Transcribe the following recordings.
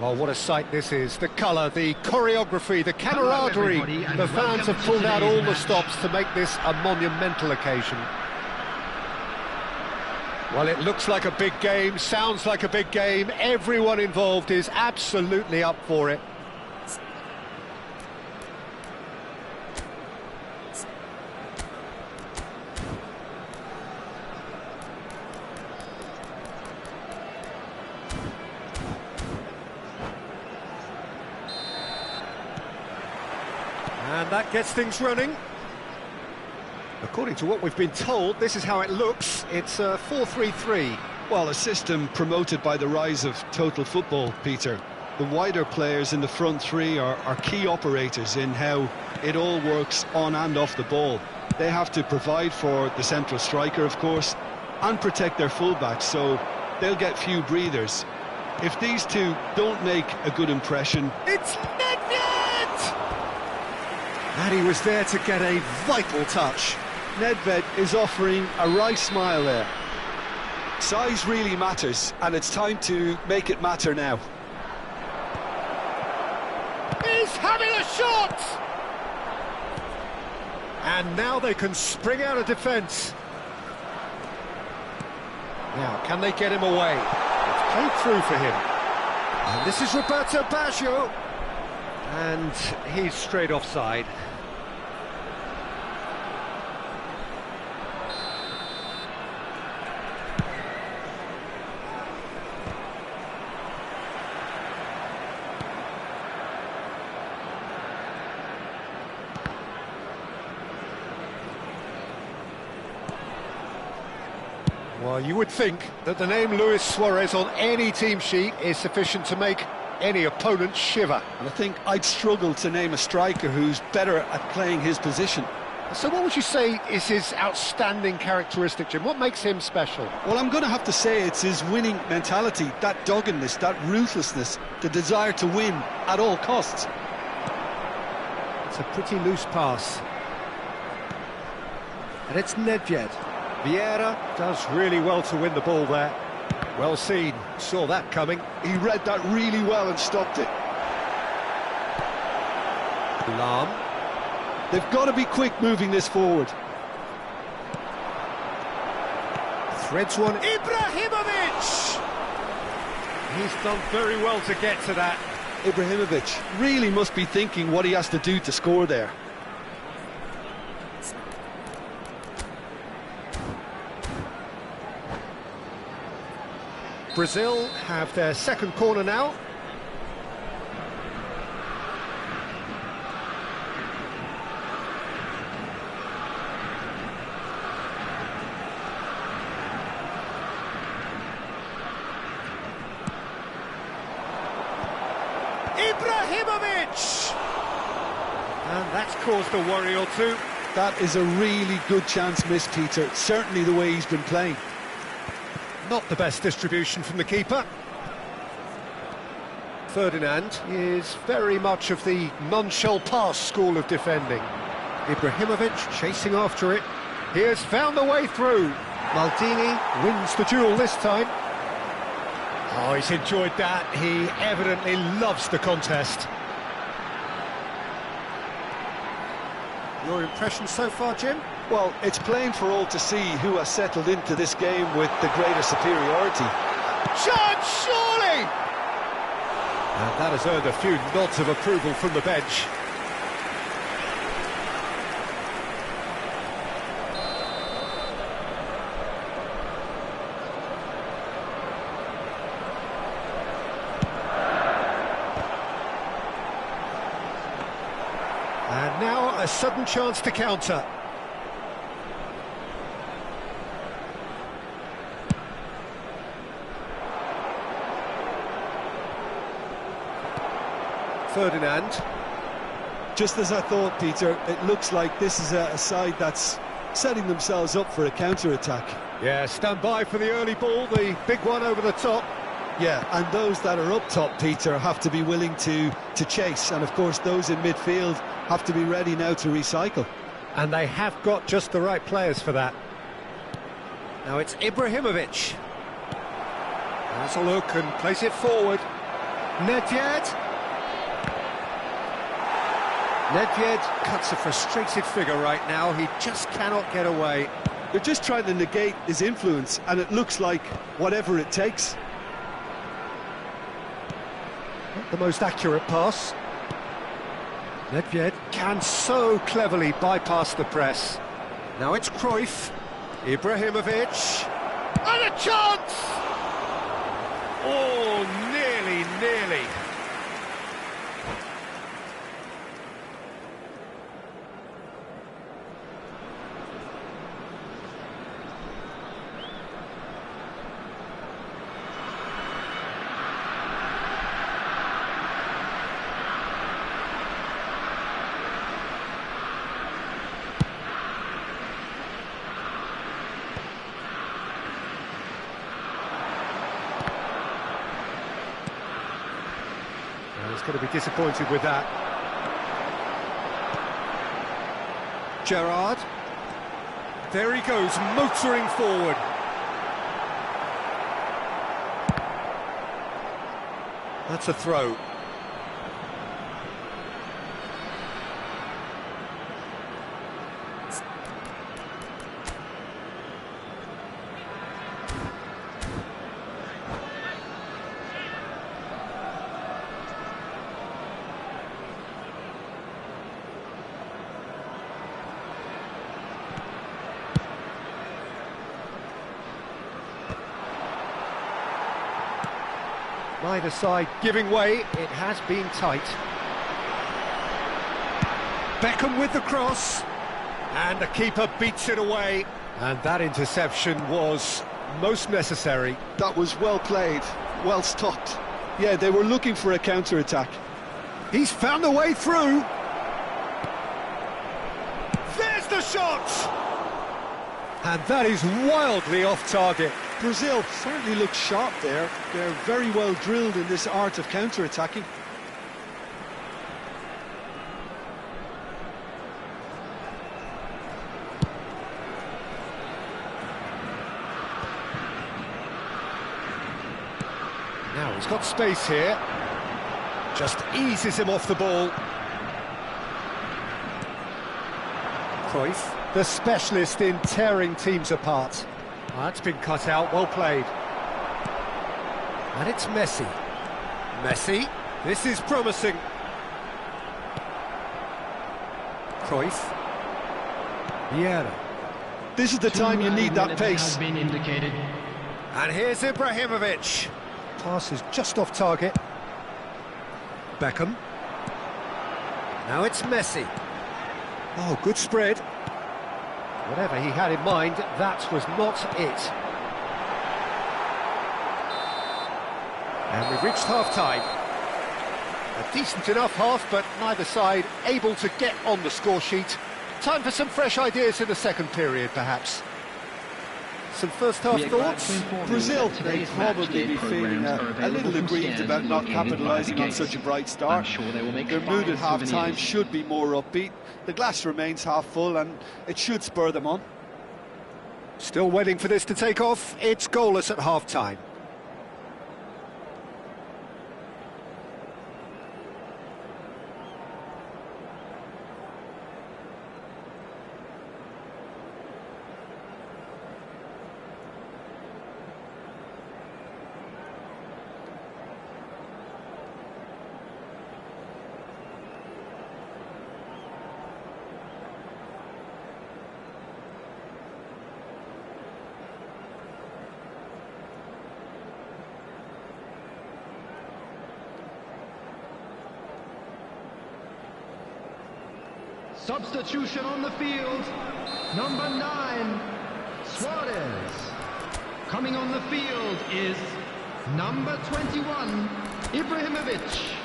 Well, what a sight this is. The colour, the choreography, the camaraderie. The fans have pulled out all the stops to make this a monumental occasion. Well, it looks like a big game, sounds like a big game. Everyone involved is absolutely up for it. And that gets things running. According to what we've been told, this is how it looks. It's a 4-3-3. Well, a system promoted by the rise of total football, Peter. The wider players in the front three are key operators in how it all works on and off the ball. They have to provide for the central striker, of course, and protect their fullbacks, so they'll get few breathers. If these two don't make a good impression... It's Nedved! And he was there to get a vital touch. Nedved is offering a wry smile there. Size really matters, and it's time to make it matter now. He's having a shot! And now they can spring out of defence. Now, can they get him away? It's played through for him. And this is Roberto Baggio. And he's straight offside. Well, you would think that the name Luis Suarez on any team sheet is sufficient to make any opponent shiver. And I think I'd struggle to name a striker who's better at playing his position. So what would you say is his outstanding characteristic, Jim? What makes him special? Well, I'm going to have to say it's his winning mentality, that doggedness, that ruthlessness, the desire to win at all costs. It's a pretty loose pass. And it's Nedved. Vieira does really well to win the ball there. Well seen, saw that coming. He read that really well and stopped it. Lahm. They've got to be quick moving this forward. Threads one. Ibrahimovic! He's done very well to get to that. Ibrahimovic really must be thinking what he has to do to score there. Brazil have their second corner now. Ibrahimovic! And that's caused a worry or two. That is a really good chance missed, Peter. Certainly the way he's been playing. Not the best distribution from the keeper. Ferdinand is very much of the non-shell pass school of defending. Ibrahimovic chasing after it. He has found the way through. Maldini wins the duel this time. Oh, he's enjoyed that. He evidently loves the contest. Your impression so far, Jim? Well, it's plain for all to see who has settled into this game with the greater superiority. Chance, surely! And that has earned a few nods of approval from the bench. And now a sudden chance to counter. Ferdinand. Just as I thought, Peter, it looks like this is a side that's setting themselves up for a counter-attack. Yeah, stand by for the early ball, the big one over the top. Yeah, and those that are up top, Peter, have to be willing to chase. And, of course, those in midfield have to be ready now to recycle. And they have got just the right players for that. Now it's Ibrahimovic. Has a look and plays it forward. Nedved. Nedved cuts a frustrated figure right now. He just cannot get away. They're just trying to negate his influence, and it looks like whatever it takes. Not the most accurate pass. Nedved can so cleverly bypass the press. Now it's Cruyff. Ibrahimovic. And a chance! Oh, nearly. He's going to be disappointed with that. Gerrard. There he goes, motoring forward. That's a throw. Neither side giving way, it has been tight. Beckham with the cross, and the keeper beats it away. And that interception was most necessary. That was well played, well stopped. Yeah, they were looking for a counter-attack. He's found a way through. There's the shot! And that is wildly off target. Brazil certainly look sharp there. They're very well drilled in this art of counter-attacking. Now he's got space here. Just eases him off the ball. Cruyff, the specialist in tearing teams apart. That's been cut out, well played. And it's Messi. Messi, this is promising. Cruyff. Vieira. This is the time you need that pace. And here's Ibrahimovic. Pass is just off target. Beckham. Now it's Messi. Oh, good spread. Whatever he had in mind, that was not it. And we've reached half-time. A decent enough half, but neither side able to get on the score sheet. Time for some fresh ideas in the second period, perhaps. Some first-half thoughts? Brazil, they probably be feeling a little aggrieved about not capitalising on such a bright start. Their mood at half-time should be more upbeat. The glass remains half full, and it should spur them on. Still waiting for this to take off. It's goalless at half-time. Substitution on the field, number 9, Suarez. Coming on the field is number 21, Ibrahimovic.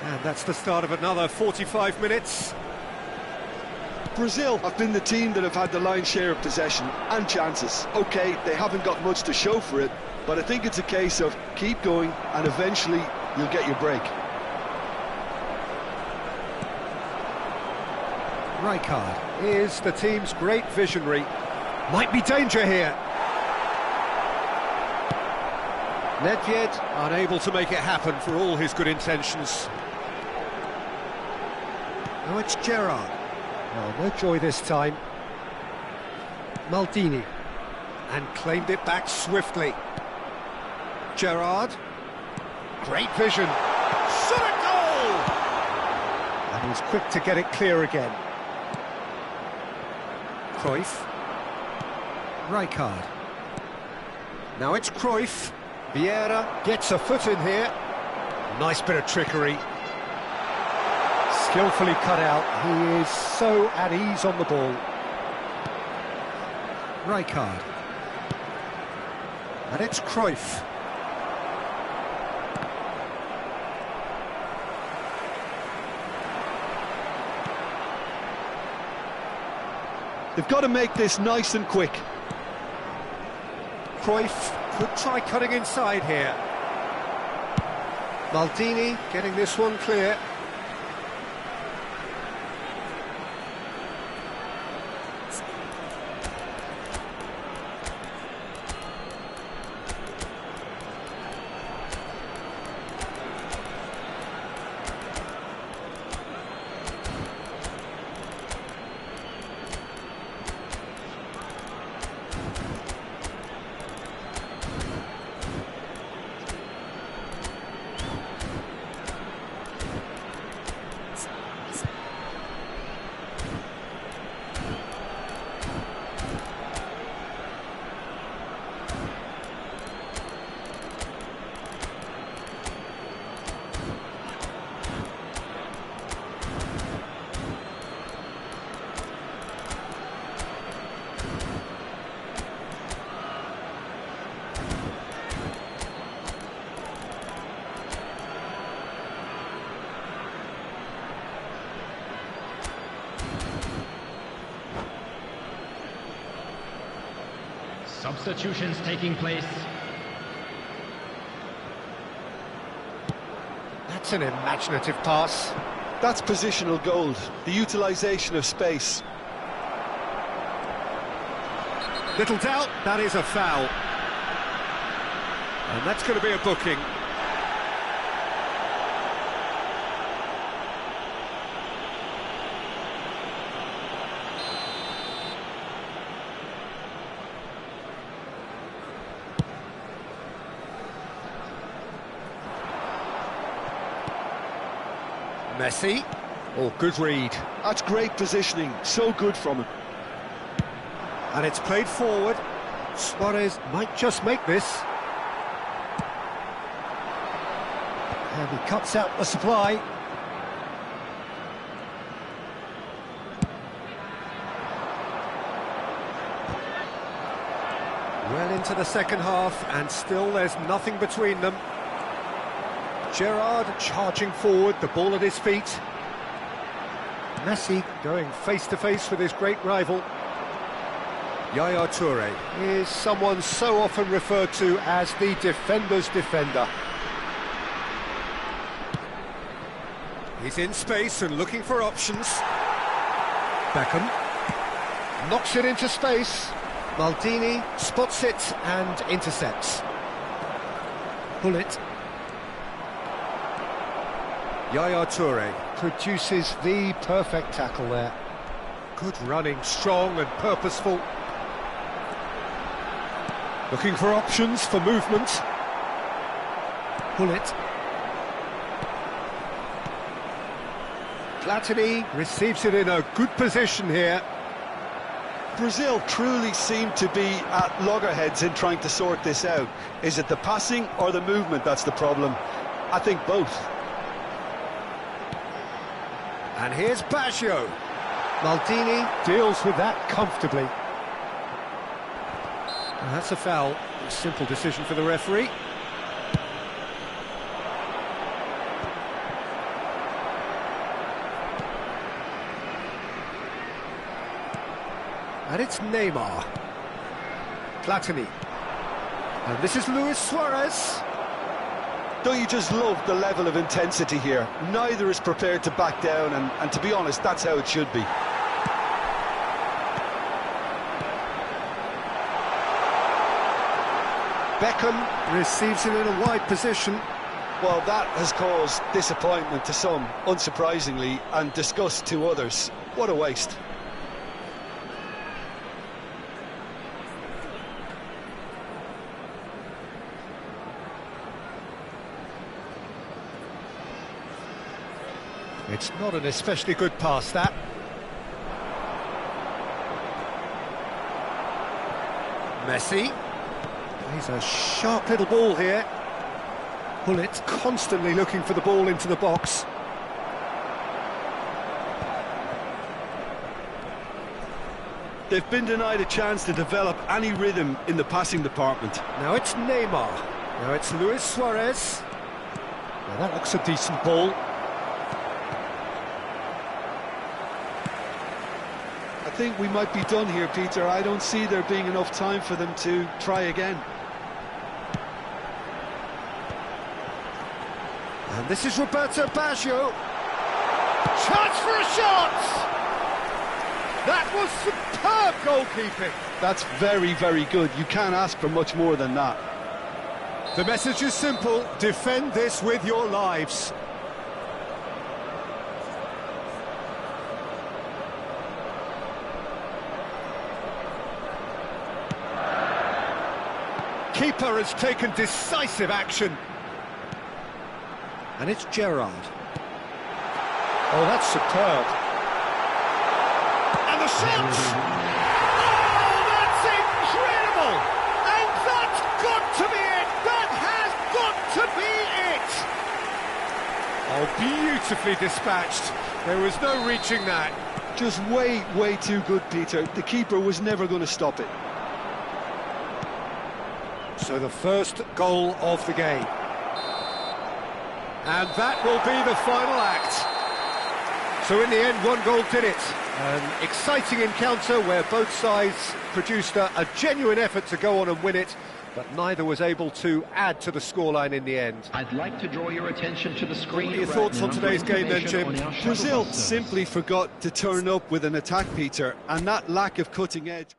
And that's the start of another 45 minutes. Brazil have been the team that have had the lion's share of possession and chances. OK, they haven't got much to show for it, but I think it's a case of keep going and eventually you'll get your break. Rijkaard is the team's great visionary. Might be danger here. Nedved unable to make it happen for all his good intentions. Now it's Gerrard. Well, no joy this time. Maldini. And claimed it back swiftly. Gerrard. Great vision. Shot a goal! And he's quick to get it clear again. Cruyff. Rijkaard. Now it's Cruyff. Vieira gets a foot in here. Nice bit of trickery. Skillfully cut out. He is so at ease on the ball. Rijkaard. And it's Cruyff. They've got to make this nice and quick. Cruyff could try cutting inside here. Maldini getting this one clear. Substitutions taking place. That's an imaginative pass. That's positional gold, the utilisation of space. Little doubt, that is a foul. And that's going to be a booking. Messi. Oh, good read. That's great positioning, so good from him. And it's played forward. Suarez might just make this. And he cuts out the supply. Well into the second half, and still there's nothing between them. Gerrard charging forward, the ball at his feet. Messi going face-to-face with his great rival. Yaya Toure is someone so often referred to as the defender's defender. He's in space and looking for options. Beckham knocks it into space. Maldini spots it and intercepts. Bullet. Yaya Toure produces the perfect tackle there. Good running, strong and purposeful. Looking for options for movement. Bullet. Platini receives it in a good position here. Brazil truly seem to be at loggerheads in trying to sort this out. Is it the passing or the movement that's the problem? I think both. And here's Baggio. Maldini deals with that comfortably. And that's a foul. A simple decision for the referee. And it's Neymar. Platini. And this is Luis Suarez. Don't you just love the level of intensity here? Neither is prepared to back down, and to be honest, that's how it should be. Beckham receives it in a wide position. Well, that has caused disappointment to some, unsurprisingly, and disgust to others. What a waste. It's not an especially good pass, that. Messi. He's a sharp little ball here. Gullit constantly looking for the ball into the box. They've been denied a chance to develop any rhythm in the passing department. Now it's Neymar. Now it's Luis Suarez. Now that looks a decent ball. I think we might be done here, Peter. I don't see there being enough time for them to try again. And this is Roberto Baggio. Chance for a shot! That was superb goalkeeping. That's very, very good. You can't ask for much more than that. The message is simple: defend this with your lives. Keeper has taken decisive action. And it's Gerrard. Oh, that's superb. And the shot! Oh, that's incredible! And that's got to be it! That has got to be it! Oh, beautifully dispatched. There was no reaching that. Just way, way too good, Peter. The keeper was never going to stop it. So the first goal of the game. And that will be the final act. So in the end, one goal did it. An exciting encounter where both sides produced a genuine effort to go on and win it, but neither was able to add to the scoreline in the end. I'd like to draw your attention to the screen. What are your right thoughts now on today's game then, Jim? on our Brazil shuttle simply forgot to turn up with an attack, Peter, and that lack of cutting edge.